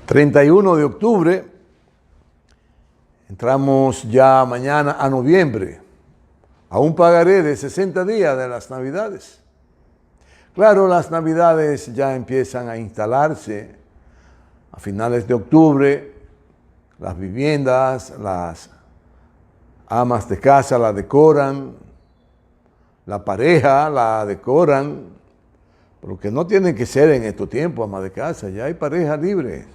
31 de octubre, entramos ya mañana a noviembre, a un pagaré de 60 días de las Navidades. Claro, las Navidades ya empiezan a instalarse a finales de octubre, las viviendas, las amas de casa la decoran, la pareja la decoran, porque no tienen que ser en estos tiempos amas de casa, ya hay parejas libres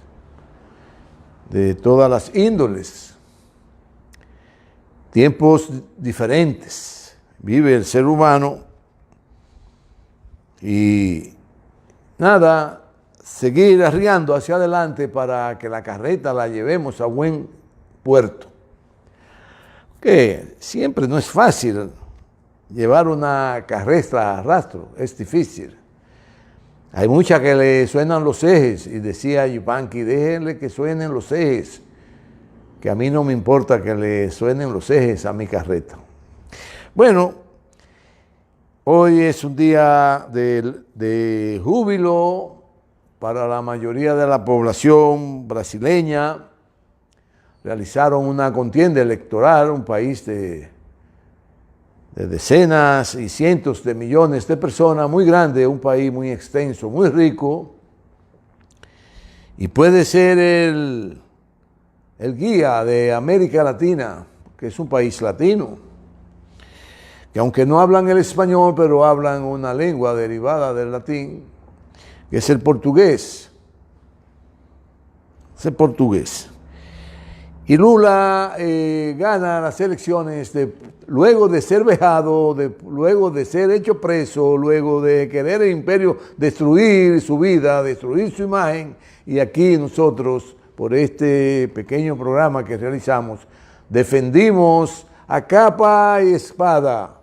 de todas las índoles, tiempos diferentes, vive el ser humano y nada, seguir arriando hacia adelante para que la carreta la llevemos a buen puerto. Que siempre no es fácil llevar una carreta a rastro, es difícil. Hay muchas que le suenan los ejes, y decía Yupanqui, déjenle que suenen los ejes, que a mí no me importa que le suenen los ejes a mi carreta. Bueno, hoy es un día de júbilo para la mayoría de la población brasileña. Realizaron una contienda electoral, un país de decenas y cientos de millones de personas, muy grande, un país muy extenso, muy rico, y puede ser el guía de América Latina, que es un país latino, que aunque no hablan el español, pero hablan una lengua derivada del latín, que es el portugués. Es el portugués. Y Lula gana las elecciones luego de ser vejado, luego de ser hecho preso, luego de querer el imperio destruir su vida, destruir su imagen. Y aquí nosotros, por este pequeño programa que realizamos, defendimos a capa y espada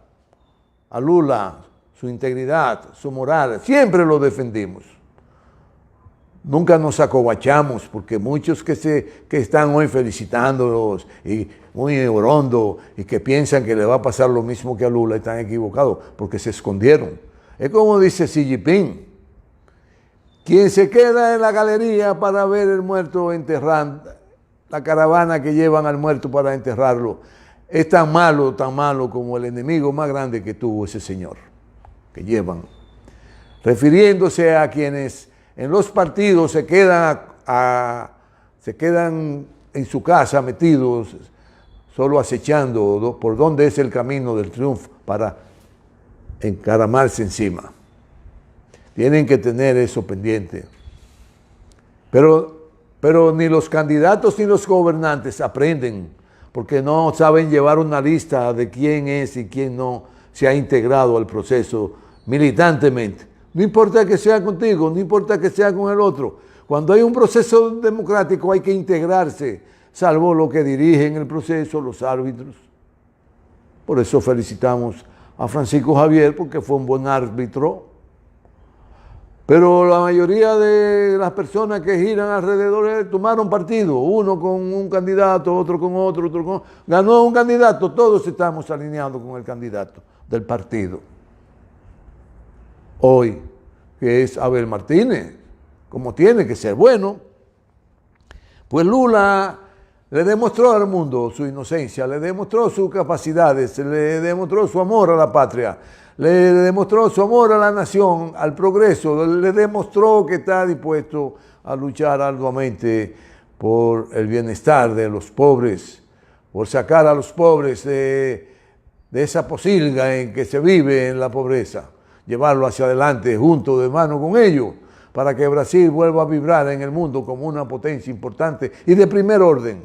a Lula, su integridad, su moral, siempre lo defendimos. Nunca nos acobachamos, porque muchos que están hoy felicitándolos y muy orondo y que piensan que le va a pasar lo mismo que a Lula están equivocados, porque se escondieron. Es como dice Xi Jinping, quien se queda en la galería para ver el muerto enterrando, la caravana que llevan al muerto para enterrarlo, es tan malo como el enemigo más grande que tuvo ese señor, que llevan, refiriéndose a quienes en los partidos se quedan en su casa metidos, solo acechando por dónde es el camino del triunfo para encaramarse encima. Tienen que tener eso pendiente. Pero ni los candidatos ni los gobernantes aprenden, porque no saben llevar una lista de quién es y quién no se ha integrado al proceso militantemente. No importa que sea contigo, no importa que sea con el otro. Cuando hay un proceso democrático hay que integrarse, salvo lo que dirigen el proceso, los árbitros. Por eso felicitamos a Francisco Javier, porque fue un buen árbitro. Pero la mayoría de las personas que giran alrededor de él tomaron partido, uno con un candidato, otro con otro, otro con otro. Ganó un candidato, todos estamos alineados con el candidato del partido. Hoy, que es Abel Martínez, como tiene que ser bueno, pues Lula le demostró al mundo su inocencia, le demostró sus capacidades, le demostró su amor a la patria, le demostró su amor a la nación, al progreso, le demostró que está dispuesto a luchar arduamente por el bienestar de los pobres, por sacar a los pobres de esa posilga en que se vive en la pobreza, llevarlo hacia adelante junto de mano con ellos, para que Brasil vuelva a vibrar en el mundo como una potencia importante y de primer orden.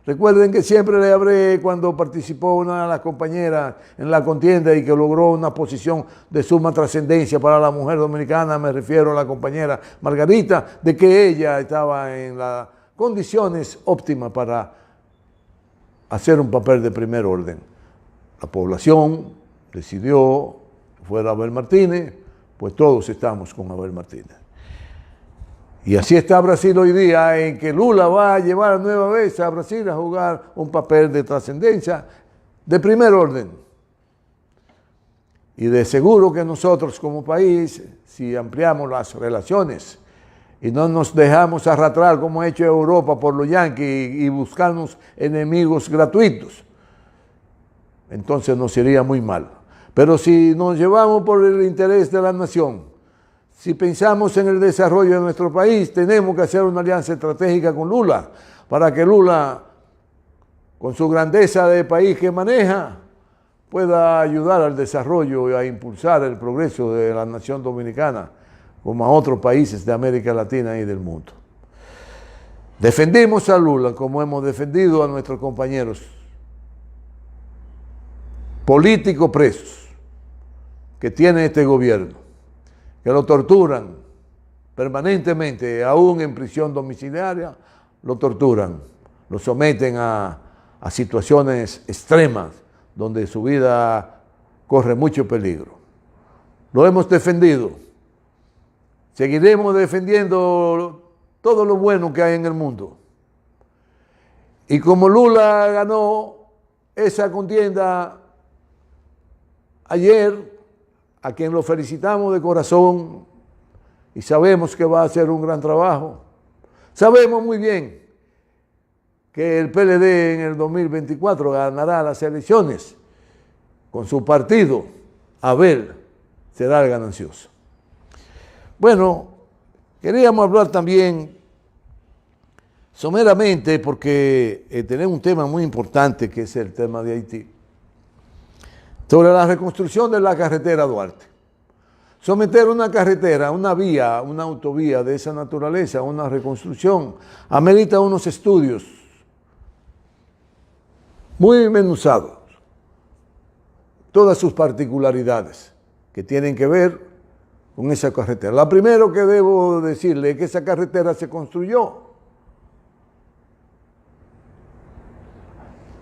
Recuerden que siempre le hablé cuando participó una de las compañeras en la contienda y que logró una posición de suma trascendencia para la mujer dominicana, me refiero a la compañera Margarita, de que ella estaba en las condiciones óptimas para hacer un papel de primer orden. La población decidió que fuera Abel Martínez, pues todos estamos con Abel Martínez. Y así está Brasil hoy día, en que Lula va a llevar nueva vez a Brasil a jugar un papel de trascendencia de primer orden. Y de seguro que nosotros como país, si ampliamos las relaciones y no nos dejamos arrastrar como ha hecho Europa por los yanquis y buscarnos enemigos gratuitos, entonces nos iría muy mal. Pero si nos llevamos por el interés de la nación, si pensamos en el desarrollo de nuestro país, tenemos que hacer una alianza estratégica con Lula, para que Lula, con su grandeza de país que maneja, pueda ayudar al desarrollo y a impulsar el progreso de la nación dominicana, como a otros países de América Latina y del mundo. Defendimos a Lula como hemos defendido a nuestros compañeros políticos presos que tiene este gobierno, que lo torturan permanentemente, aún en prisión domiciliaria, lo torturan, lo someten a situaciones extremas donde su vida corre mucho peligro. Lo hemos defendido. Seguiremos defendiendo todo lo bueno que hay en el mundo. Y como Lula ganó esa contienda ayer, a quien lo felicitamos de corazón y sabemos que va a hacer un gran trabajo, sabemos muy bien que el PLD en el 2024 ganará las elecciones con su partido. Abel será el ganancioso. Bueno, queríamos hablar también someramente porque tenemos un tema muy importante que es el tema de Haití, sobre la reconstrucción de la carretera Duarte. Someter una carretera, una vía, una autovía de esa naturaleza, una reconstrucción, amerita unos estudios muy menuzados, todas sus particularidades que tienen que ver con esa carretera. Lo primero que debo decirle es que esa carretera se construyó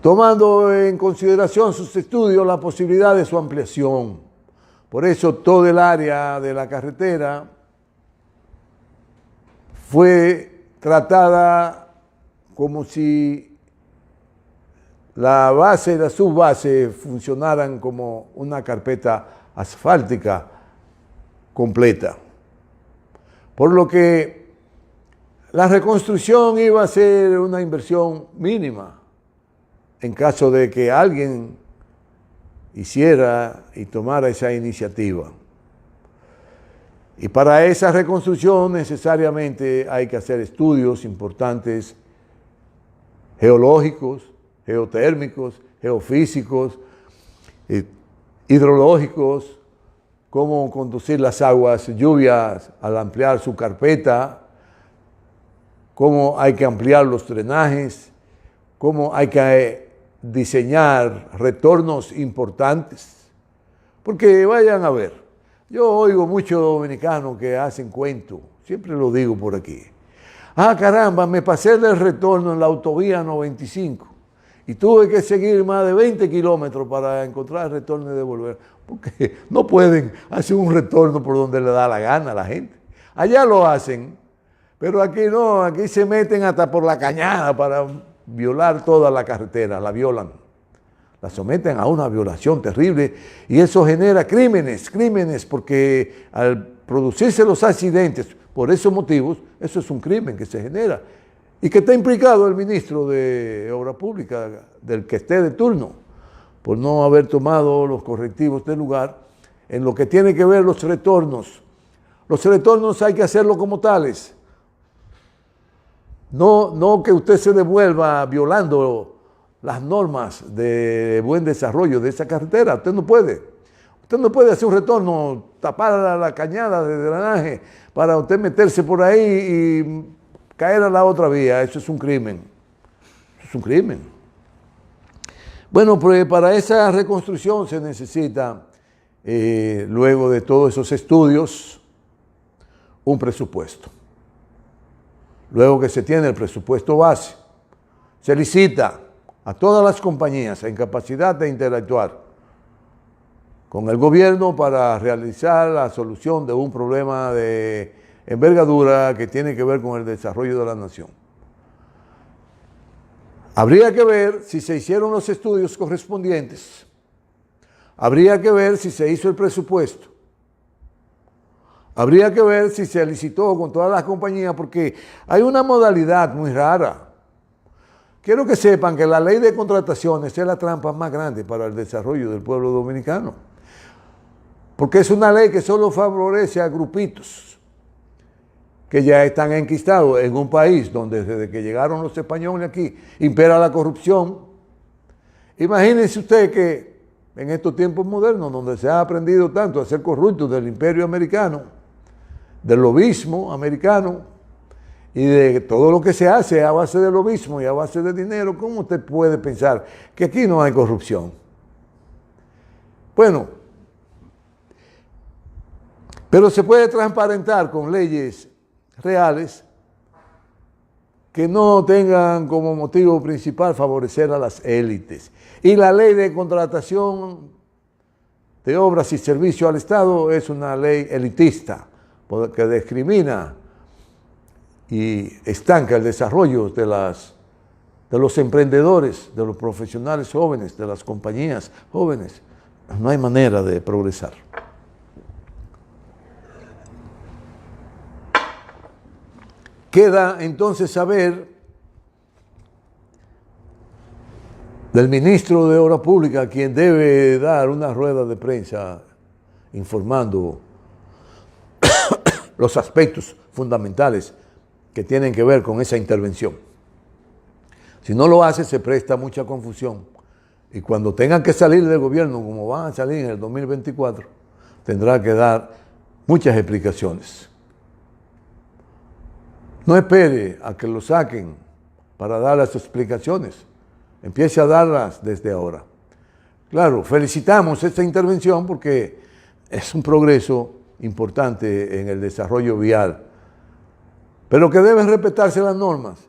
tomando en consideración sus estudios la posibilidad de su ampliación. Por eso todo el área de la carretera fue tratada como si la base y la subbase funcionaran como una carpeta asfáltica completa. Por lo que la reconstrucción iba a ser una inversión mínima en caso de que alguien hiciera y tomara esa iniciativa. Y para esa reconstrucción necesariamente hay que hacer estudios importantes geológicos, geotérmicos, geofísicos, hidrológicos, cómo conducir las aguas lluvias al ampliar su carpeta, cómo hay que ampliar los drenajes, cómo hay que diseñar retornos importantes. Porque vayan a ver, yo oigo muchos dominicanos que hacen cuento, siempre lo digo por aquí. Ah, caramba, me pasé del retorno en la autovía 95 y tuve que seguir más de 20 kilómetros para encontrar el retorno y devolver. Porque no pueden hacer un retorno por donde le da la gana a la gente. Allá lo hacen, pero aquí no, aquí se meten hasta por la cañada para violar toda la carretera, la violan. La someten a una violación terrible y eso genera crímenes, porque al producirse los accidentes por esos motivos, eso es un crimen que se genera y que está implicado el ministro de Obra Pública, del que esté de turno, por no haber tomado los correctivos del lugar en lo que tiene que ver los retornos. Los retornos hay que hacerlo como tales. No que usted se devuelva violando las normas de buen desarrollo de esa carretera. Usted no puede. Usted no puede hacer un retorno, tapar la cañada de drenaje para usted meterse por ahí y caer a la otra vía. Eso es un crimen. Eso es un crimen. Bueno, pues para esa reconstrucción se necesita, luego de todos esos estudios, un presupuesto. Luego que se tiene el presupuesto base, se licita a todas las compañías en capacidad de interactuar con el gobierno para realizar la solución de un problema de envergadura que tiene que ver con el desarrollo de la nación. Habría que ver si se hicieron los estudios correspondientes. Habría que ver si se hizo el presupuesto. Habría que ver si se licitó con todas las compañías, porque hay una modalidad muy rara. Quiero que sepan que la ley de contrataciones es la trampa más grande para el desarrollo del pueblo dominicano, porque es una ley que solo favorece a grupitos que ya están enquistados en un país donde desde que llegaron los españoles aquí impera la corrupción. Imagínense usted que en estos tiempos modernos, donde se ha aprendido tanto a ser corruptos del imperio americano, del lobismo americano, y de todo lo que se hace a base de lobismo y a base de dinero, ¿cómo usted puede pensar que aquí no hay corrupción? Bueno, pero se puede transparentar con leyes reales que no tengan como motivo principal favorecer a las élites. Y la ley de contratación de obras y servicios al Estado es una ley elitista, que discrimina y estanca el desarrollo de los emprendedores, de los profesionales jóvenes, de las compañías jóvenes. No hay manera de progresar. Queda entonces saber del ministro de Obras Públicas, quien debe dar una rueda de prensa informando los aspectos fundamentales que tienen que ver con esa intervención. Si no lo hace, se presta mucha confusión. Y cuando tengan que salir del gobierno, como van a salir en el 2024, tendrá que dar muchas explicaciones. No espere a que lo saquen para dar las explicaciones. Empiece a darlas desde ahora. Claro, felicitamos esta intervención porque es un progreso importante en el desarrollo vial, pero que deben respetarse las normas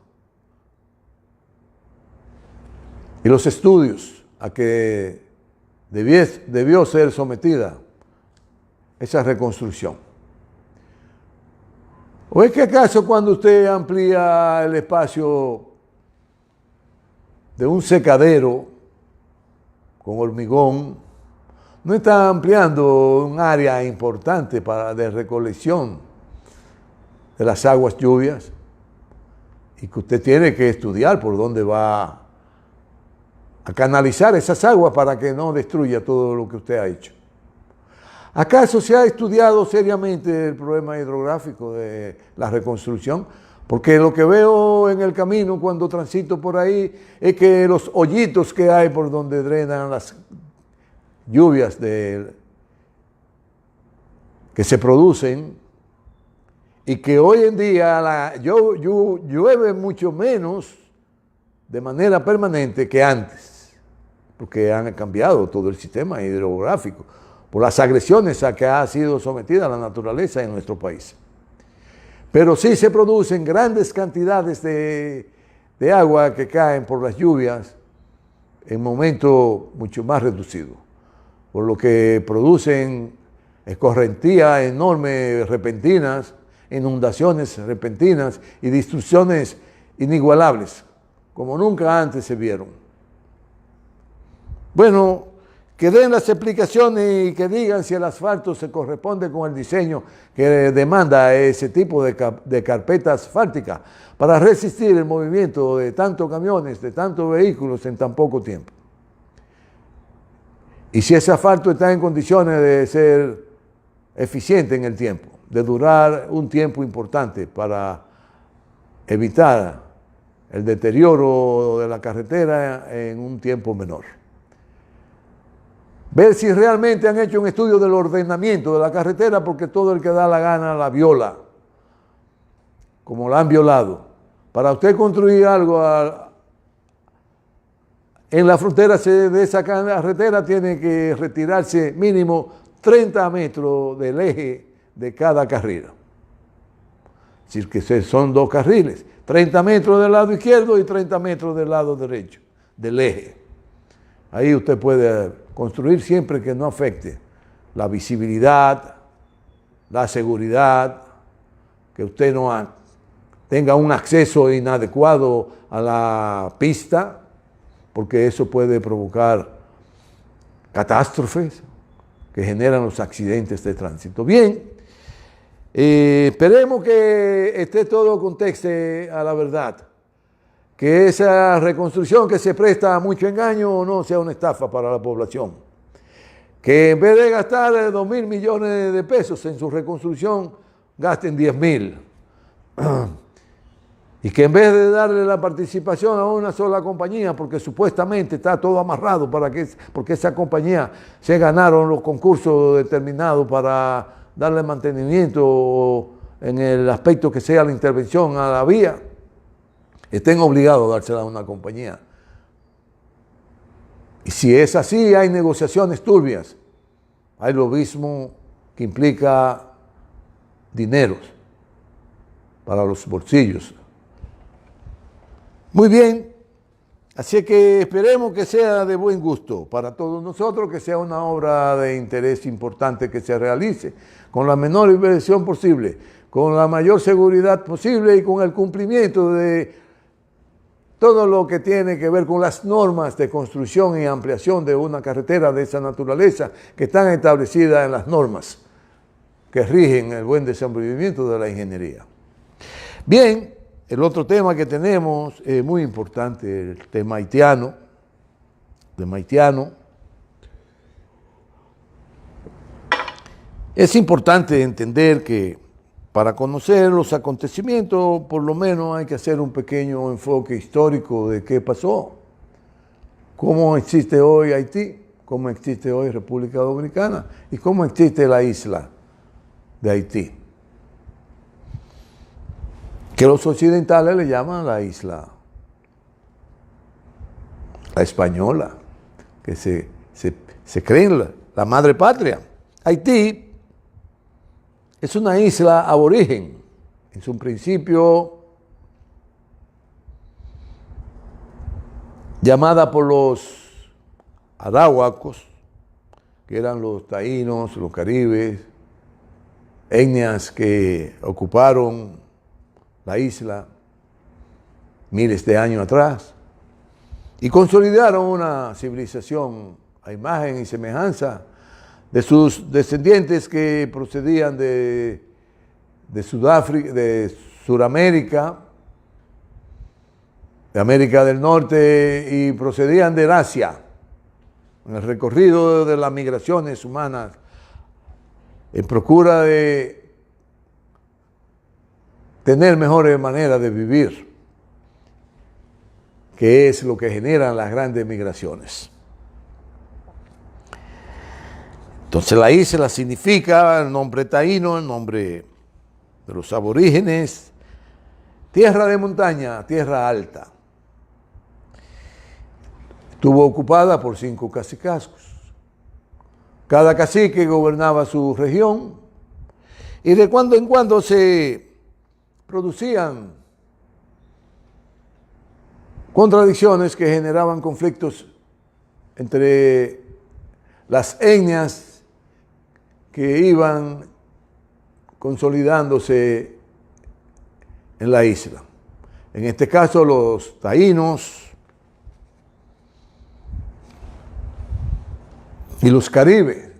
y los estudios a que debió ser sometida esa reconstrucción. ¿O es que acaso cuando usted amplía el espacio de un secadero con hormigón, no está ampliando un área importante de recolección de las aguas lluvias? Y que usted tiene que estudiar por dónde va a canalizar esas aguas para que no destruya todo lo que usted ha hecho. ¿Acaso se ha estudiado seriamente el problema hidrográfico de la reconstrucción? Porque lo que veo en el camino cuando transito por ahí es que los hoyitos que hay por donde drenan las lluvias que se producen y que hoy en día llueve mucho menos de manera permanente que antes, porque han cambiado todo el sistema hidrográfico por las agresiones a que ha sido sometida la naturaleza en nuestro país. Pero sí se producen grandes cantidades de agua que caen por las lluvias en momentos mucho más reducidos, por lo que producen escorrentías enormes, repentinas, inundaciones repentinas y destrucciones inigualables, como nunca antes se vieron. Bueno, que den las explicaciones y que digan si el asfalto se corresponde con el diseño que demanda ese tipo de carpeta asfáltica para resistir el movimiento de tantos camiones, de tantos vehículos en tan poco tiempo. Y si ese asfalto está en condiciones de ser eficiente en el tiempo, de durar un tiempo importante para evitar el deterioro de la carretera en un tiempo menor. Ver si realmente han hecho un estudio del ordenamiento de la carretera, porque todo el que da la gana la viola, como la han violado. Para usted construir algo en la frontera de esa carretera tiene que retirarse mínimo 30 metros del eje de cada carril. Es decir, que son dos carriles, 30 metros del lado izquierdo y 30 metros del lado derecho del eje. Ahí usted puede construir siempre que no afecte la visibilidad, la seguridad, que usted no tenga un acceso inadecuado a la pista, porque eso puede provocar catástrofes que generan los accidentes de tránsito. Bien, Esperemos que esté todo contexto a la verdad, que esa reconstrucción que se presta a mucho engaño no sea una estafa para la población, que en vez de gastar 2.000 millones de pesos en su reconstrucción, gasten 10.000, y que en vez de darle la participación a una sola compañía, porque supuestamente está todo amarrado porque esa compañía se ganaron los concursos determinados para darle mantenimiento en el aspecto que sea la intervención a la vía, estén obligados a dársela a una compañía. Y si es así, hay negociaciones turbias, hay lobismo que implica dineros para los bolsillos. Muy bien, así que esperemos que sea de buen gusto para todos nosotros, que sea una obra de interés importante que se realice con la menor inversión posible, con la mayor seguridad posible y con el cumplimiento de todo lo que tiene que ver con las normas de construcción y ampliación de una carretera de esa naturaleza que están establecidas en las normas que rigen el buen desenvolvimiento de la ingeniería. Bien, el otro tema que tenemos es muy importante, el tema haitiano, Es importante entender que para conocer los acontecimientos, por lo menos hay que hacer un pequeño enfoque histórico de qué pasó, cómo existe hoy Haití, cómo existe hoy República Dominicana y cómo existe la isla de Haití, que los occidentales le llaman la isla, la española, que se creen la madre patria. Haití es una isla aborigen, en su principio llamada por los aráhuacos, que eran los taínos, los caribes, etnias que ocuparon la isla miles de años atrás y consolidaron una civilización a imagen y semejanza de sus descendientes que procedían de Sudáfrica, de Sudamérica, de América del Norte y procedían del Asia, en el recorrido de las migraciones humanas, en procura de tener mejores maneras de vivir, que es lo que generan las grandes migraciones. Entonces la isla significa, el nombre taíno, el nombre de los aborígenes, tierra de montaña, tierra alta. Estuvo ocupada por 5 cacicazgos. Cada cacique gobernaba su región y de cuando en cuando se producían contradicciones que generaban conflictos entre las etnias que iban consolidándose en la isla. En este caso, los taínos y los caribes.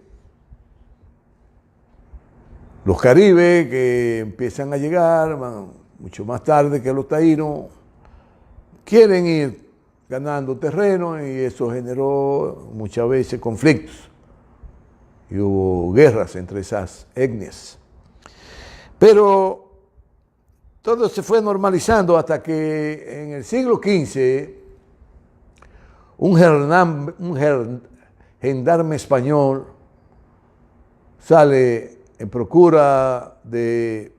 Los caribes que empiezan a llegar mucho más tarde que los taínos, quieren ir ganando terreno y eso generó muchas veces conflictos. Y hubo guerras entre esas etnias. Pero todo se fue normalizando hasta que en el siglo XV un gendarme español sale en procura de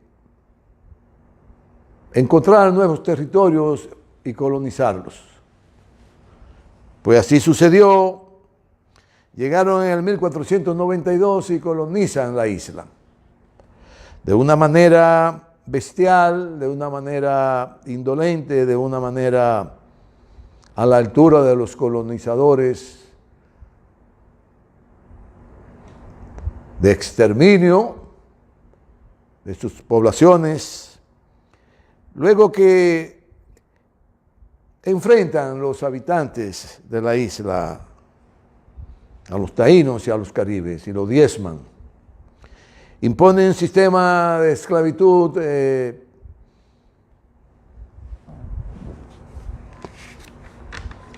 encontrar nuevos territorios y colonizarlos. Pues así sucedió. Llegaron en el 1492 y colonizan la isla. De una manera bestial, de una manera indolente, de una manera a la altura de los colonizadores, de exterminio de sus poblaciones, luego que enfrentan los habitantes de la isla a los taínos y a los caribes y lo diezman. Imponen un sistema de esclavitud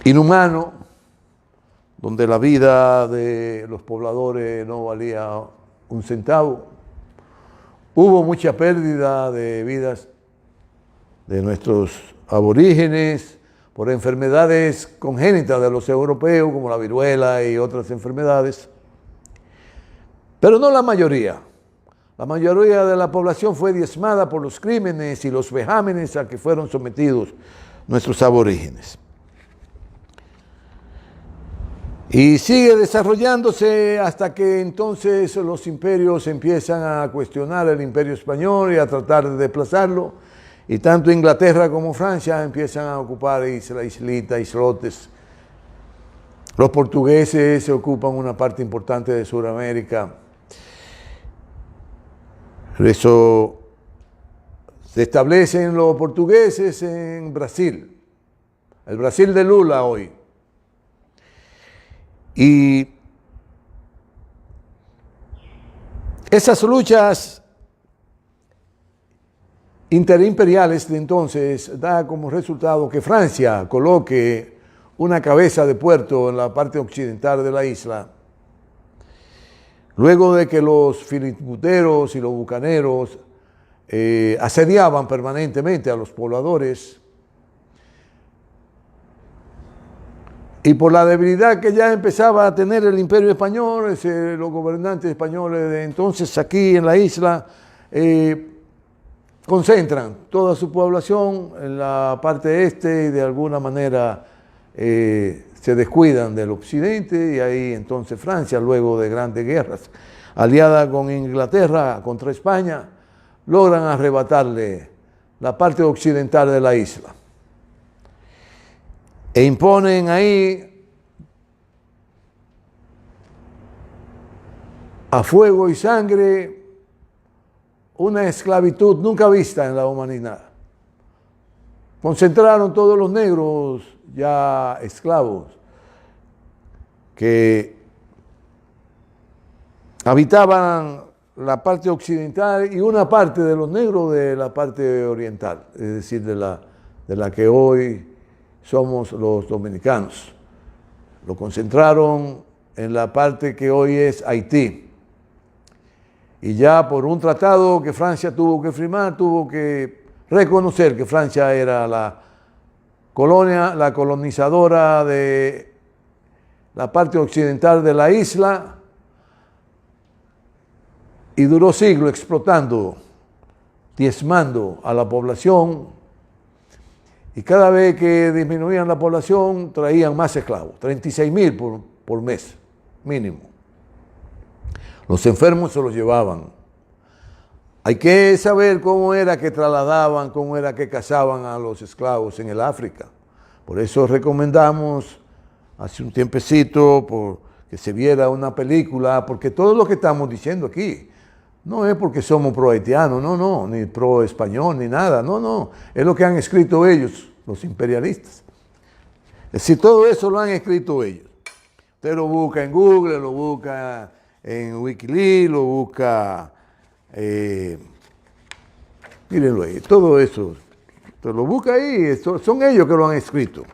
inhumano, donde la vida de los pobladores no valía un centavo. Hubo mucha pérdida de vidas de nuestros aborígenes por enfermedades congénitas de los europeos, como la viruela y otras enfermedades. Pero no la mayoría. La mayoría de la población fue diezmada por los crímenes y los vejámenes a que fueron sometidos nuestros aborígenes. Y sigue desarrollándose hasta que entonces los imperios empiezan a cuestionar el imperio español y a tratar de desplazarlo. Y tanto Inglaterra como Francia empiezan a ocupar islitas, islotes. Los portugueses se ocupan una parte importante de Sudamérica. Eso se establecen los portugueses en Brasil, el Brasil de Lula hoy. Y esas luchas interimperiales de entonces da como resultado que Francia coloque una cabeza de puerto en la parte occidental de la isla. Luego de que los filibusteros y los bucaneros asediaban permanentemente a los pobladores, y por la debilidad que ya empezaba a tener el imperio español, los gobernantes españoles de entonces aquí en la isla concentran toda su población en la parte este y de alguna manera se descuidan del occidente, y ahí entonces Francia, luego de grandes guerras, aliada con Inglaterra contra España, logran arrebatarle la parte occidental de la isla. E imponen ahí a fuego y sangre una esclavitud nunca vista en la humanidad. Concentraron todos los negros ya esclavos que habitaban la parte occidental y una parte de los negros de la parte oriental, es decir, de la que hoy somos los dominicanos. Lo concentraron en la parte que hoy es Haití. Y ya por un tratado que Francia tuvo que firmar, tuvo que reconocer que Francia era la colonia, la colonizadora de la parte occidental de la isla, y duró siglos explotando, diezmando a la población, y cada vez que disminuían la población traían más esclavos, 36,000 por mes mínimo. Los enfermos se los llevaban. Hay que saber cómo era que trasladaban, cómo era que cazaban a los esclavos en el África. Por eso recomendamos hace un tiempecito que se viera una película, porque todo lo que estamos diciendo aquí no es porque somos pro-haitianos, no, ni pro-español, ni nada, no, es lo que han escrito ellos, los imperialistas. Es decir, todo eso lo han escrito ellos. Usted lo busca en Google, lo busca en Wikileaks, lo busca, mírenlo ahí, todo eso, usted lo busca ahí, son ellos que lo han escrito.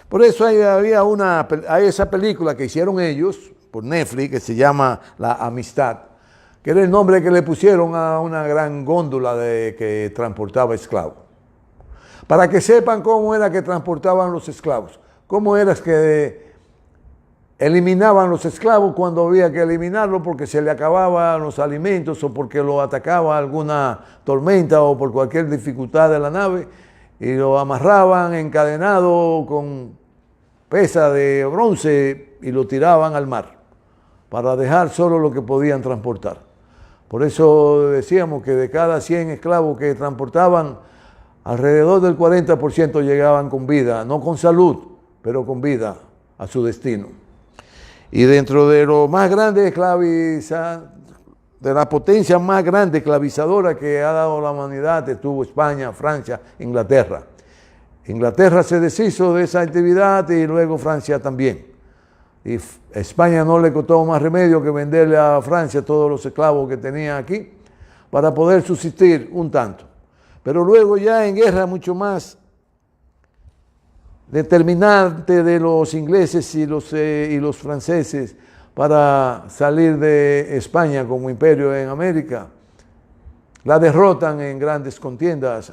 Por eso hay esa película que hicieron ellos por Netflix, que se llama La Amistad, que era el nombre que le pusieron a una gran góndola que transportaba esclavos. Para que sepan cómo era que transportaban los esclavos, cómo era que eliminaban los esclavos cuando había que eliminarlos porque se le acababan los alimentos o porque lo atacaba alguna tormenta o por cualquier dificultad de la nave, y lo amarraban encadenado con pesa de bronce y lo tiraban al mar para dejar solo lo que podían transportar. Por eso decíamos que de cada 100 esclavos que transportaban, alrededor del 40% llegaban con vida, no con salud, pero con vida a su destino. Y dentro de lo más grande de la potencia más grande esclavizadora que ha dado la humanidad, estuvo España, Francia, Inglaterra. Inglaterra se deshizo de esa actividad y luego Francia también. y España no le costó más remedio que venderle a Francia todos los esclavos que tenía aquí para poder subsistir un tanto. Pero luego ya en guerra mucho más determinante de los ingleses y los franceses para salir de España como imperio en América, la derrotan en grandes contiendas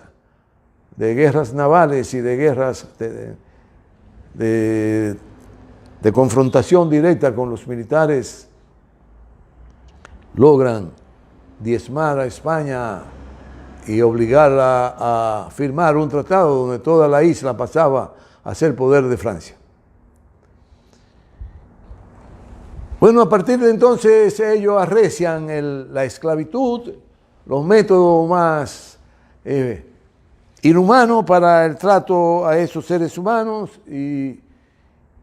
de guerras navales y de guerras de confrontación directa con los militares, logran diezmar a España y obligarla a firmar un tratado donde toda la isla pasaba a ser poder de Francia. Bueno, a partir de entonces ellos arrecian la esclavitud, los métodos más inhumanos para el trato a esos seres humanos y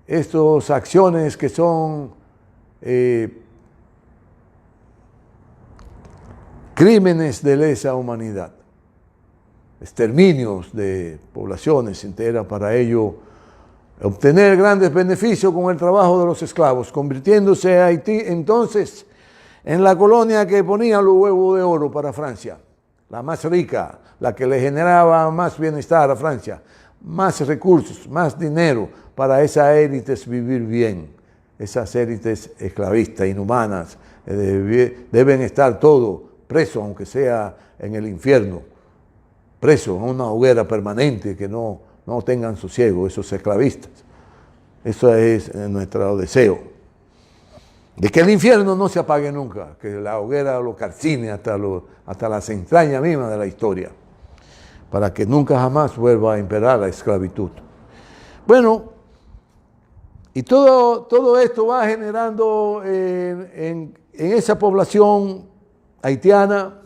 estas acciones que son crímenes de lesa humanidad, exterminios de poblaciones enteras para ello obtener grandes beneficios con el trabajo de los esclavos, convirtiéndose a Haití entonces en la colonia que ponía los huevos de oro para Francia, la más rica, la que le generaba más bienestar a Francia, más recursos, más dinero para esas élites vivir bien, esas élites esclavistas, inhumanas, deben estar todos presos, aunque sea en el infierno, presos en una hoguera permanente, que no tengan sosiego, esos esclavistas. Eso es nuestro deseo, de que el infierno no se apague nunca, que la hoguera lo calcine hasta las entrañas mismas de la historia, para que nunca jamás vuelva a imperar la esclavitud. Bueno, y todo esto va generando en esa población haitiana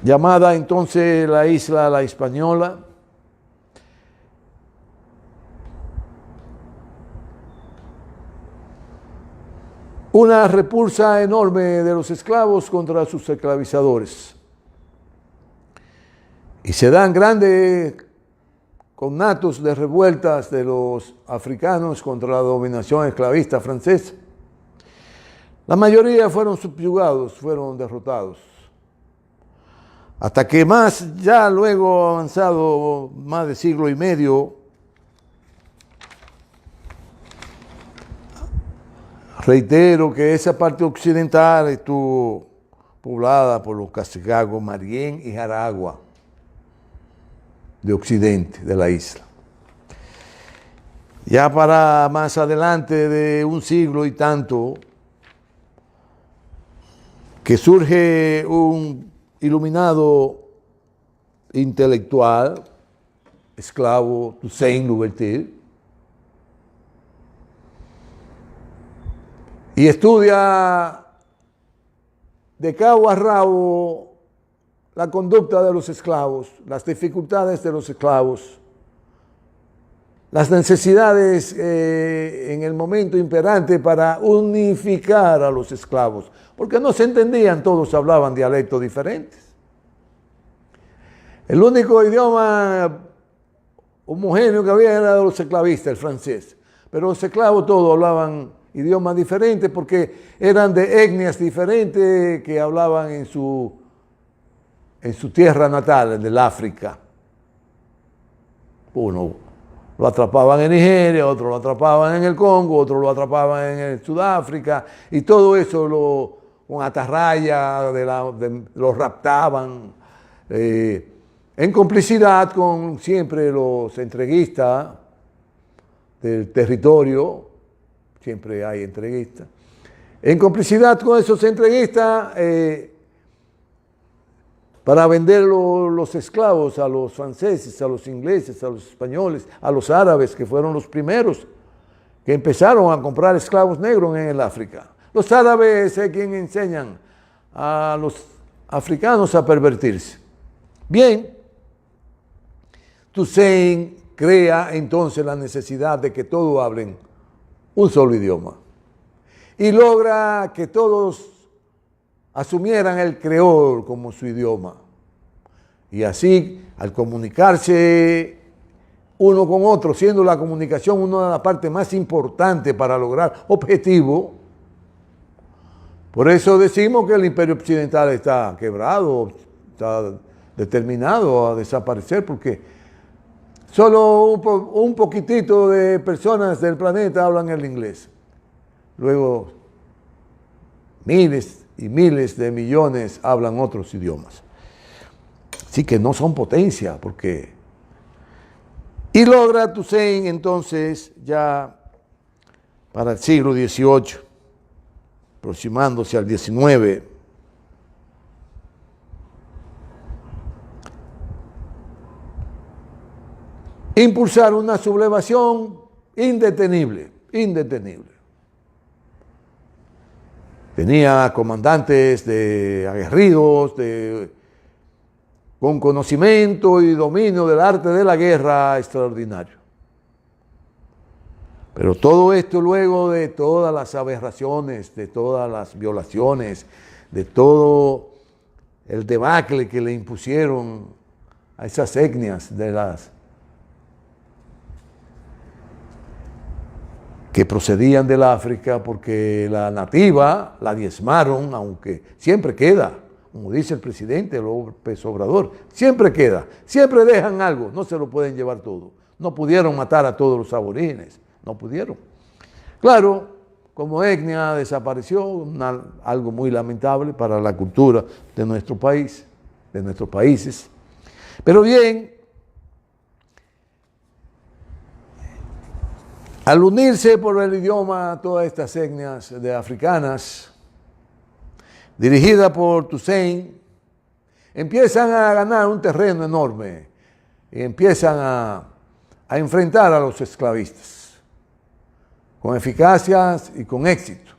llamada entonces la isla La Hispaniola, una repulsa enorme de los esclavos contra sus esclavizadores. Y se dan grandes conatos de revueltas de los africanos contra la dominación esclavista francesa. La mayoría fueron subyugados, fueron derrotados. Hasta que ya luego avanzado más de siglo y medio, reitero que esa parte occidental estuvo poblada por los Casegagos, Marién y Jaragua, de occidente de la isla. Ya para más adelante de un siglo y tanto, que surge un iluminado intelectual, esclavo, Toussaint Louverture, y estudia de cabo a rabo la conducta de los esclavos, las dificultades de los esclavos, las necesidades en el momento imperante para unificar a los esclavos, porque no se entendían, todos hablaban dialectos diferentes. El único idioma homogéneo que había era de los esclavistas, el francés, pero los esclavos todos hablaban idiomas diferentes porque eran de etnias diferentes que hablaban en su tierra natal, en el África. Uno lo atrapaban en Nigeria, otro lo atrapaban en el Congo, otro lo atrapaban en el Sudáfrica, y todo eso con atarraya, los raptaban, en complicidad con siempre los entreguistas del territorio, siempre hay entreguistas, en complicidad con esos entreguistas, para vender los esclavos a los franceses, a los ingleses, a los españoles, a los árabes, que fueron los primeros que empezaron a comprar esclavos negros en el África. Los árabes es quienes enseñan a los africanos a pervertirse. Bien, Toussaint crea entonces la necesidad de que todos hablen un solo idioma y logra que todos asumieran el creol como su idioma. Y así, al comunicarse uno con otro, siendo la comunicación una de las partes más importantes para lograr objetivos. Por eso decimos que el imperio occidental está quebrado, está determinado a desaparecer, porque solo un poquitito de personas del planeta hablan el inglés. Luego, miles y miles de millones hablan otros idiomas. Así que no son potencia, porque... Y logra Toussaint entonces, ya para el siglo XVIII, aproximándose al XIX, impulsar una sublevación indetenible. Tenía comandantes aguerridos, con conocimiento y dominio del arte de la guerra extraordinario. Pero todo esto luego de todas las aberraciones, de todas las violaciones, de todo el debacle que le impusieron a esas etnias que procedían del África, porque la nativa la diezmaron, aunque siempre queda, como dice el presidente López Obrador, siempre queda, siempre dejan algo, no se lo pueden llevar todo. No pudieron matar a todos los aborígenes, no pudieron. Claro, como etnia desapareció, algo muy lamentable para la cultura de nuestro país, de nuestros países. Pero bien, al unirse por el idioma todas estas etnias de africanas, dirigida por Toussaint, empiezan a ganar un terreno enorme y empiezan a enfrentar a los esclavistas con eficacia y con éxito.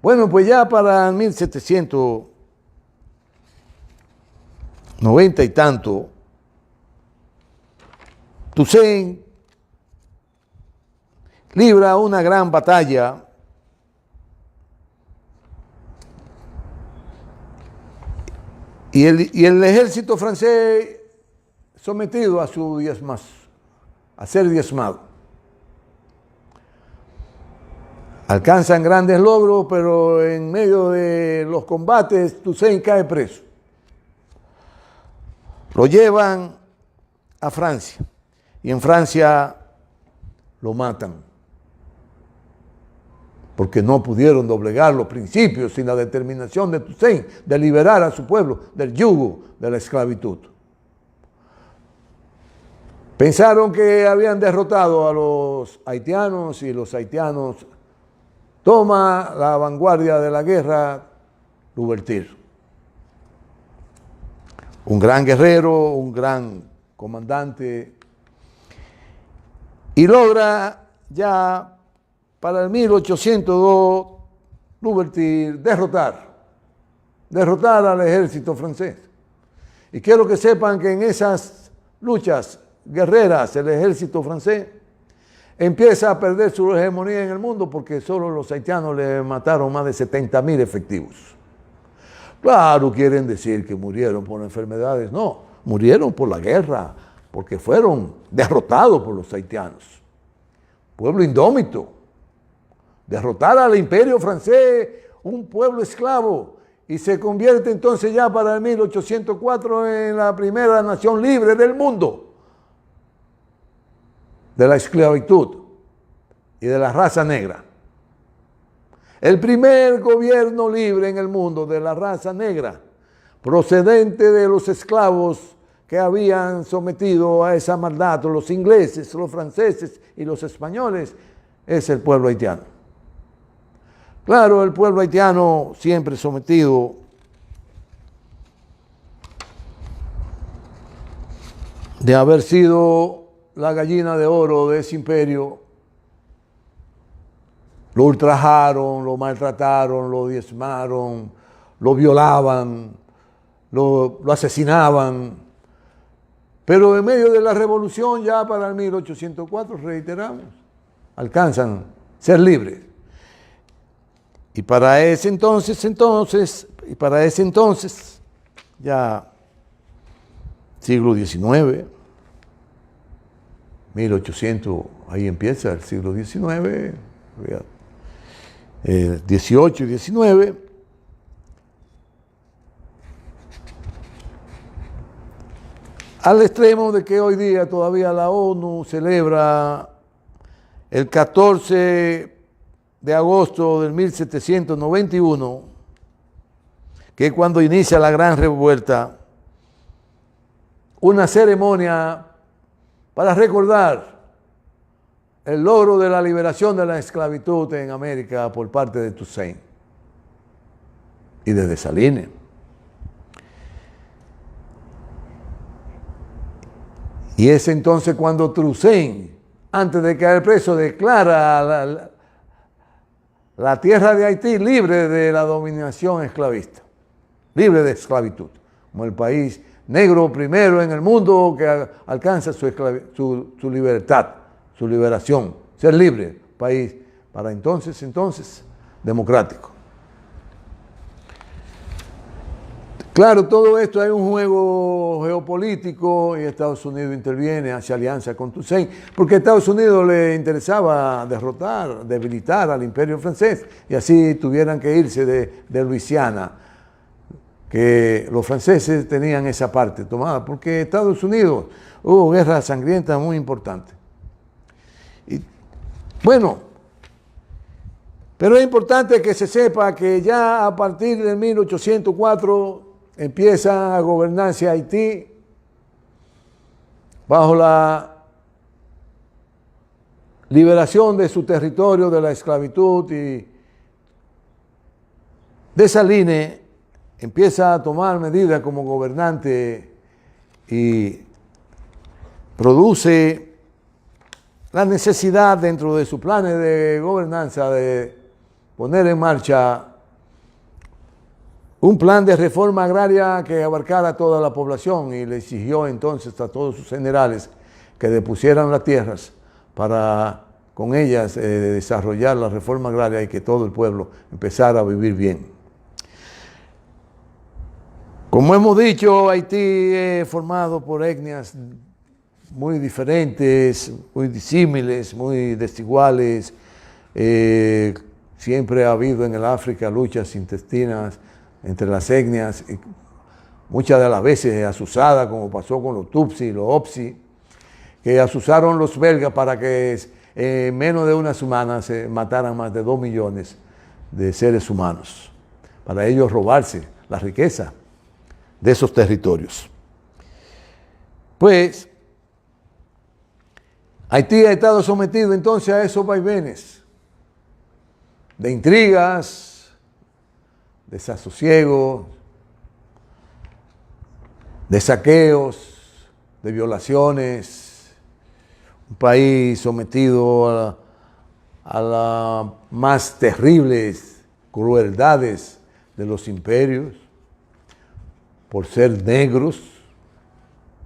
Bueno, pues ya para 1790 y tanto, Toussaint libra una gran batalla y el ejército francés sometido a ser diezmado. Alcanzan grandes logros, pero en medio de los combates Toussaint cae preso. Lo llevan a Francia y en Francia lo matan, porque no pudieron doblegar los principios y la determinación de Toussaint de liberar a su pueblo del yugo de la esclavitud. Pensaron que habían derrotado a los haitianos y los haitianos toma la vanguardia de la guerra Louverture. Un gran guerrero, un gran comandante, y logra ya para el 1802 Louverture derrotar al ejército francés. Y quiero que sepan que en esas luchas guerreras el ejército francés empieza a perder su hegemonía en el mundo, porque solo los haitianos le mataron más de 70.000 efectivos. Claro, quieren decir que murieron por enfermedades. No, murieron por la guerra, porque fueron derrotados por los haitianos. Pueblo indómito. Derrotar al imperio francés, un pueblo esclavo, y se convierte entonces ya para el 1804 en la primera nación libre del mundo de la esclavitud y de la raza negra. El primer gobierno libre en el mundo de la raza negra, procedente de los esclavos que habían sometido a esa maldad los ingleses, los franceses y los españoles, es el pueblo haitiano. Claro, el pueblo haitiano siempre sometido de haber sido la gallina de oro de ese imperio, lo ultrajaron, lo maltrataron, lo diezmaron, lo violaban, lo asesinaban. Pero en medio de la revolución, ya para el 1804, reiteramos, alcanzan ser libres. Y para ese entonces, ya siglo XIX, 1800, ahí empieza el siglo XIX, 18 y 19. Al extremo de que hoy día todavía la ONU celebra el 14 de agosto del 1791, que es cuando inicia la Gran Revuelta, una ceremonia para recordar el logro de la liberación de la esclavitud en América por parte de Toussaint y de Dessalines. Y es entonces cuando Toussaint, antes de caer preso, declara la tierra de Haití libre de la dominación esclavista, libre de esclavitud, como el país negro primero en el mundo que alcanza su libertad, su liberación, ser libre, país para entonces democrático. Claro, todo esto hay un juego geopolítico y Estados Unidos interviene, hace alianza con Toussaint, porque a Estados Unidos le interesaba derrotar, debilitar al imperio francés y así tuvieran que irse de Luisiana, que los franceses tenían esa parte tomada, porque Estados Unidos hubo guerras sangrientas muy importantes. Y, bueno, pero es importante que se sepa que ya a partir de 1804 empieza a gobernarse Haití bajo la liberación de su territorio de la esclavitud y Dessalines empieza a tomar medidas como gobernante y produce la necesidad dentro de sus planes de gobernanza de poner en marcha un plan de reforma agraria que abarcara a toda la población y le exigió entonces a todos sus generales que depusieran las tierras para con ellas desarrollar la reforma agraria y que todo el pueblo empezara a vivir bien. Como hemos dicho, Haití es formado por etnias muy diferentes, muy disímiles, muy desiguales. Siempre ha habido en el África luchas intestinas entre las etnias, muchas de las veces asusadas, como pasó con los Tutsi y los Opsi, que asusaron los belgas para que en menos de una semana se mataran más de 2 millones de seres humanos, para ellos robarse la riqueza de esos territorios. Pues Haití ha estado sometido entonces a esos vaivenes de intrigas, desasosiegos, de saqueos, de violaciones, un país sometido a las más terribles crueldades de los imperios, por ser negros,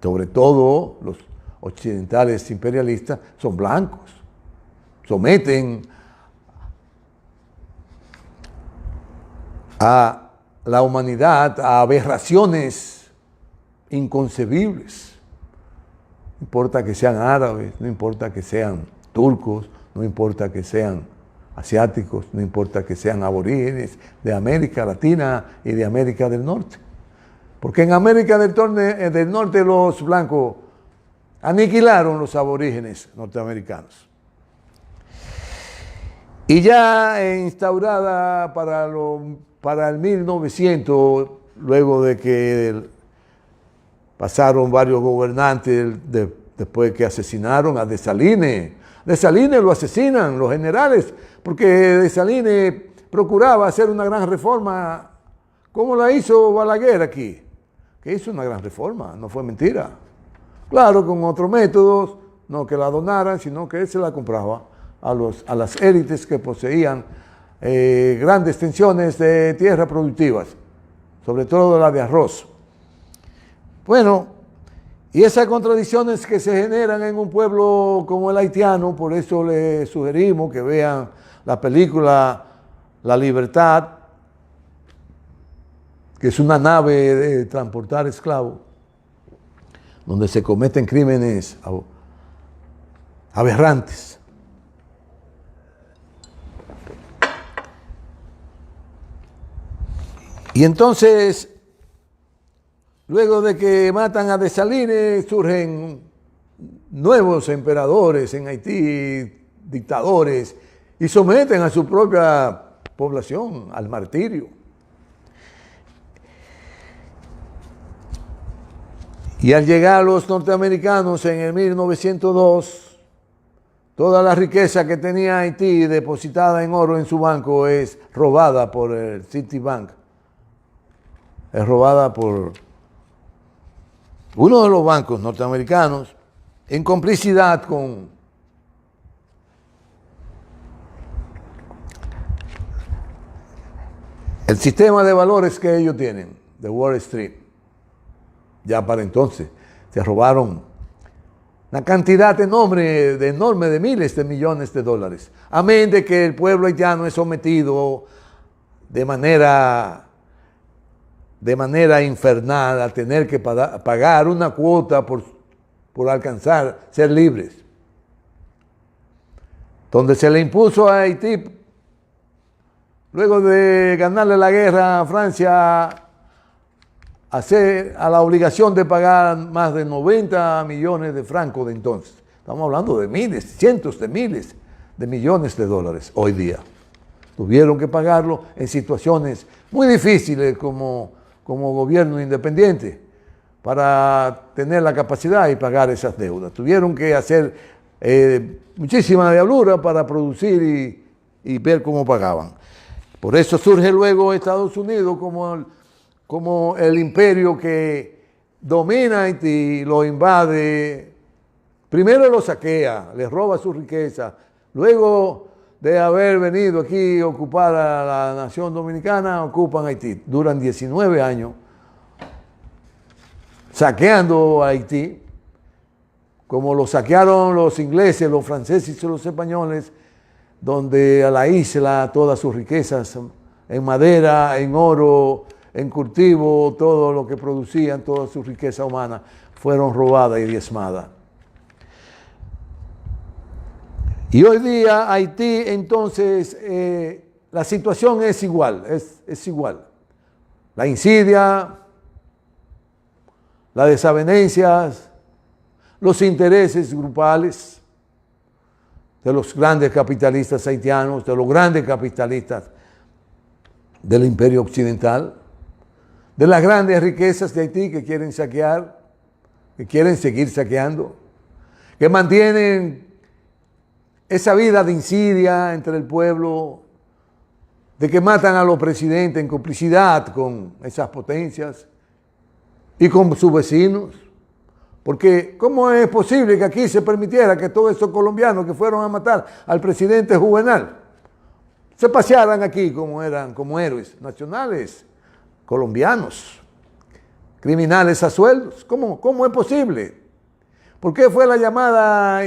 sobre todo los occidentales imperialistas, son blancos, someten a la humanidad a aberraciones inconcebibles. No importa que sean árabes, no importa que sean turcos, no importa que sean asiáticos, no importa que sean aborígenes de América Latina y de América del Norte. Porque en América del Norte los blancos aniquilaron los aborígenes norteamericanos. Y ya instaurada para el 1900, luego de que pasaron varios gobernantes después que asesinaron a Dessalines. Dessalines lo asesinan los generales, porque Dessalines procuraba hacer una gran reforma, como la hizo Balaguer aquí, que hizo una gran reforma, no fue mentira. Claro, con otros métodos, no que la donaran, sino que él se la compraba a las élites que poseían grandes extensiones de tierras productivas, sobre todo la de arroz. Bueno, y esas contradicciones que se generan en un pueblo como el haitiano, por eso les sugerimos que vean la película La Libertad, que es una nave de transportar esclavos, donde se cometen crímenes aberrantes. Y entonces, luego de que matan a Dessalines, surgen nuevos emperadores en Haití, dictadores, y someten a su propia población al martirio. Y al llegar los norteamericanos en el 1902, toda la riqueza que tenía Haití depositada en oro en su banco es robada por el Citibank. Es robada por uno de los bancos norteamericanos en complicidad con el sistema de valores que ellos tienen, de Wall Street. Ya para entonces se robaron una cantidad enorme de miles de millones de dólares. Amén de que el pueblo haitiano es sometido de manera infernal a tener que pagar una cuota por alcanzar ser libres. Donde se le impuso a Haití, luego de ganarle la guerra a Francia, a la obligación de pagar más de 90 millones de francos de entonces. Estamos hablando de miles, cientos de miles de millones de dólares hoy día. Tuvieron que pagarlo en situaciones muy difíciles como gobierno independiente para tener la capacidad y pagar esas deudas. Tuvieron que hacer muchísima diablura para producir y ver cómo pagaban. Por eso surge luego Estados Unidos como el imperio que domina Haití, lo invade, primero lo saquea, le roba su riqueza, luego de haber venido aquí a ocupar a la nación dominicana, ocupan Haití. Duran 19 años saqueando a Haití, como lo saquearon los ingleses, los franceses y los españoles, donde a la isla todas sus riquezas en madera, en oro, en cultivo, todo lo que producían, toda su riqueza humana, fueron robadas y diezmadas. Y hoy día Haití, entonces, la situación es igual, es igual. La insidia, las desavenencias, los intereses grupales de los grandes capitalistas haitianos, de los grandes capitalistas del imperio occidental, de las grandes riquezas de Haití que quieren saquear, que quieren seguir saqueando, que mantienen esa vida de insidia entre el pueblo, de que matan a los presidentes en complicidad con esas potencias y con sus vecinos. Porque ¿cómo es posible que aquí se permitiera que todos esos colombianos que fueron a matar al presidente Juvenal se pasearan aquí como héroes nacionales colombianos, criminales a sueldos? ¿Cómo es posible? ¿Por qué fue la llamada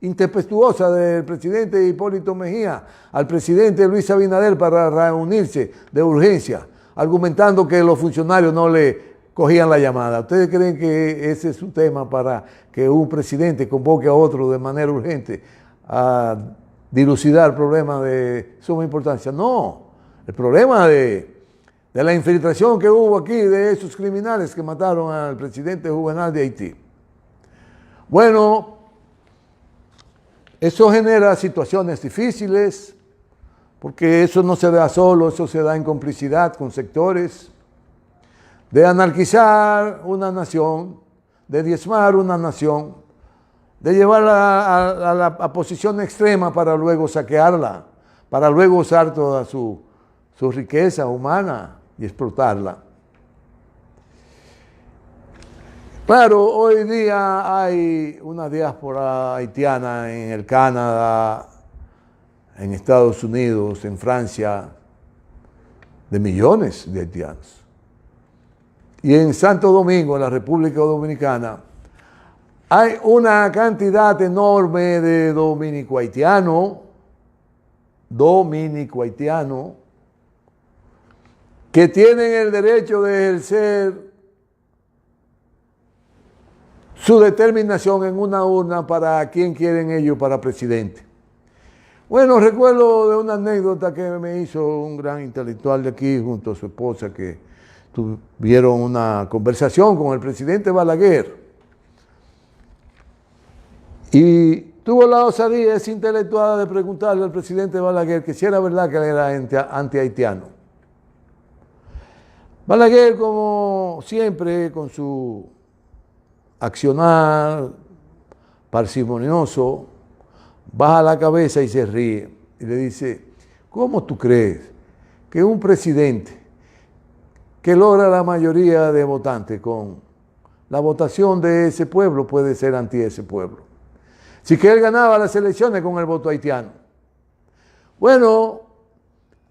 intempestuosa del presidente Hipólito Mejía al presidente Luis Abinader para reunirse de urgencia, argumentando que los funcionarios no le cogían la llamada? ¿Ustedes creen que ese es un tema para que un presidente convoque a otro de manera urgente a dilucidar problemas de suma importancia? No, el problema de la infiltración que hubo aquí de esos criminales que mataron al presidente Juvenal de Haití. Bueno, eso genera situaciones difíciles, porque eso no se da solo, eso se da en complicidad con sectores, de anarquizar una nación, de diezmar una nación, de llevarla a la posición extrema para luego saquearla, para luego usar toda su riqueza humana y explotarla. Claro, hoy día hay una diáspora haitiana en el Canadá, en Estados Unidos, en Francia, de millones de haitianos. Y en Santo Domingo, en la República Dominicana, hay una cantidad enorme de dominico-haitianos, que tienen el derecho de ejercer su determinación en una urna para quién quieren ellos para presidente. Bueno, recuerdo de una anécdota que me hizo un gran intelectual de aquí junto a su esposa, que tuvieron una conversación con el presidente Balaguer. Y tuvo la osadía ese intelectual de preguntarle al presidente Balaguer que si era verdad que él era anti-haitiano. Balaguer, como siempre, con su accionar parsimonioso, baja la cabeza y se ríe y le dice: ¿cómo tú crees que un presidente que logra la mayoría de votantes con la votación de ese pueblo puede ser anti ese pueblo? Si que él ganaba las elecciones con el voto haitiano. Bueno,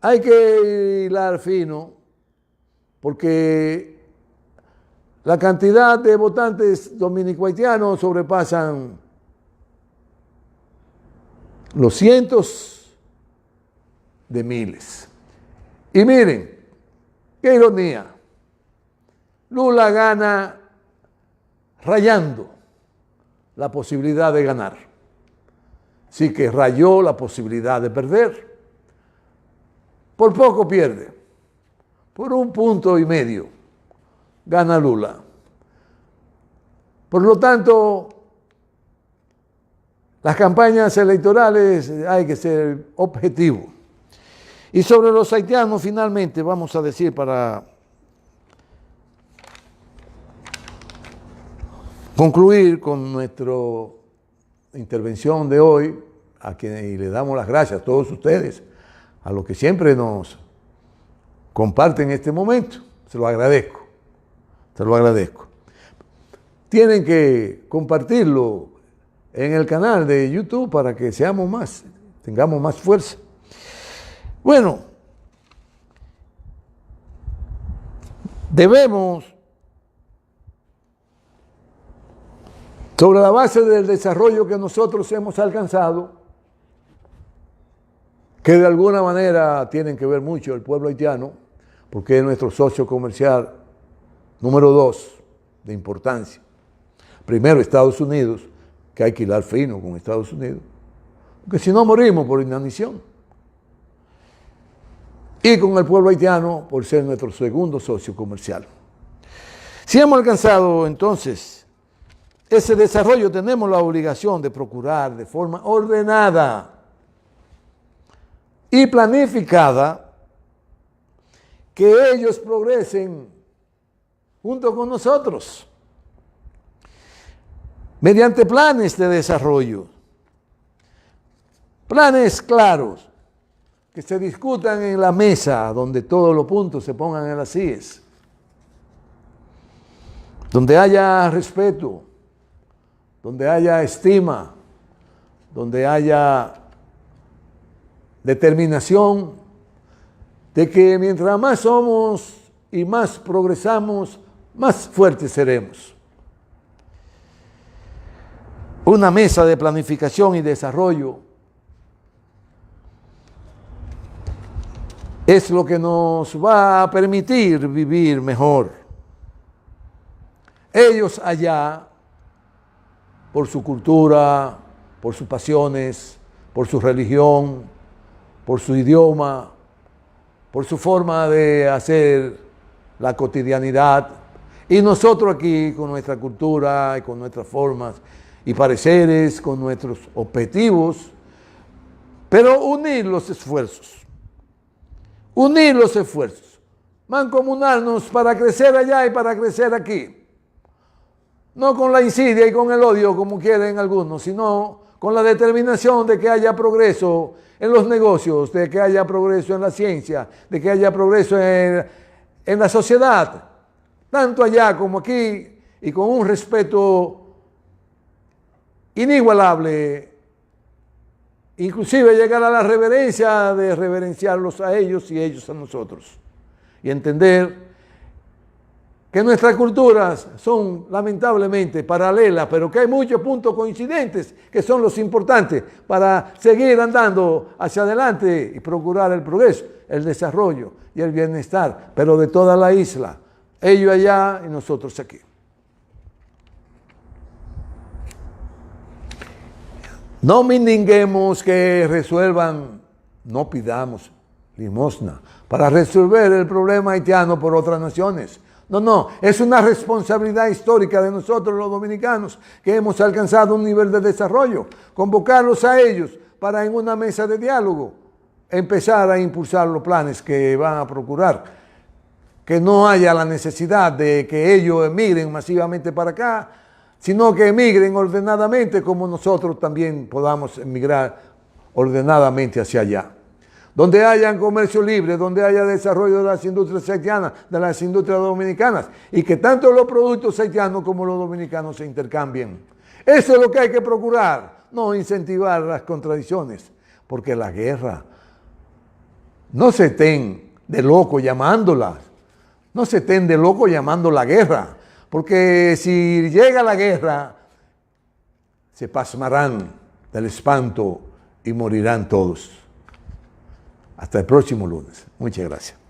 hay que hilar fino, porque la cantidad de votantes dominico-haitianos sobrepasan los cientos de miles. Y miren, qué ironía. Lula gana rayando la posibilidad de ganar. Sí que rayó la posibilidad de perder. Por poco pierde. Por 1,5 puntos gana Lula. Por lo tanto, las campañas electorales hay que ser objetivos. Y sobre los haitianos, finalmente, vamos a decir, para concluir con nuestra intervención de hoy, a quienes le damos las gracias a todos ustedes, a los que siempre nos comparten este momento, se lo agradezco, se lo agradezco. Tienen que compartirlo en el canal de YouTube para que seamos más, tengamos más fuerza. Bueno, debemos, sobre la base del desarrollo que nosotros hemos alcanzado, que de alguna manera tienen que ver mucho el pueblo haitiano, porque es nuestro socio comercial número 2 de importancia. Primero Estados Unidos, que hay que hilar fino con Estados Unidos, porque si no morimos por inanición. Y con el pueblo haitiano por ser nuestro segundo socio comercial. Si hemos alcanzado entonces ese desarrollo, tenemos la obligación de procurar de forma ordenada y planificada que ellos progresen junto con nosotros, mediante planes de desarrollo, planes claros, que se discutan en la mesa, donde todos los puntos se pongan en las sillas, donde haya respeto, donde haya estima, donde haya determinación de que mientras más somos y más progresamos, más fuertes seremos. Una mesa de planificación y desarrollo es lo que nos va a permitir vivir mejor. Ellos allá, por su cultura, por sus pasiones, por su religión, por su idioma, por su forma de hacer la cotidianidad, y nosotros aquí con nuestra cultura y con nuestras formas y pareceres, con nuestros objetivos, pero unir los esfuerzos, mancomunarnos para crecer allá y para crecer aquí, no con la insidia y con el odio como quieren algunos, sino con la determinación de que haya progreso en los negocios, de que haya progreso en la ciencia, de que haya progreso en la sociedad, tanto allá como aquí, y con un respeto inigualable, inclusive llegar a la reverencia de reverenciarlos a ellos y ellos a nosotros, y entender que nuestras culturas son lamentablemente paralelas, pero que hay muchos puntos coincidentes que son los importantes para seguir andando hacia adelante y procurar el progreso, el desarrollo y el bienestar, pero de toda la isla, ellos allá y nosotros aquí. No mendiguemos que resuelvan, no pidamos limosna para resolver el problema haitiano por otras naciones. No, es una responsabilidad histórica de nosotros los dominicanos que hemos alcanzado un nivel de desarrollo, convocarlos a ellos para en una mesa de diálogo empezar a impulsar los planes que van a procurar que no haya la necesidad de que ellos emigren masivamente para acá, sino que emigren ordenadamente como nosotros también podamos emigrar ordenadamente hacia allá. Donde haya comercio libre, donde haya desarrollo de las industrias haitianas, de las industrias dominicanas, y que tanto los productos haitianos como los dominicanos se intercambien. Eso es lo que hay que procurar, no incentivar las contradicciones, porque la guerra, no se estén de loco llamándola, no se estén de loco llamando la guerra, porque si llega la guerra, se pasmarán del espanto y morirán todos. Hasta el próximo lunes. Muchas gracias.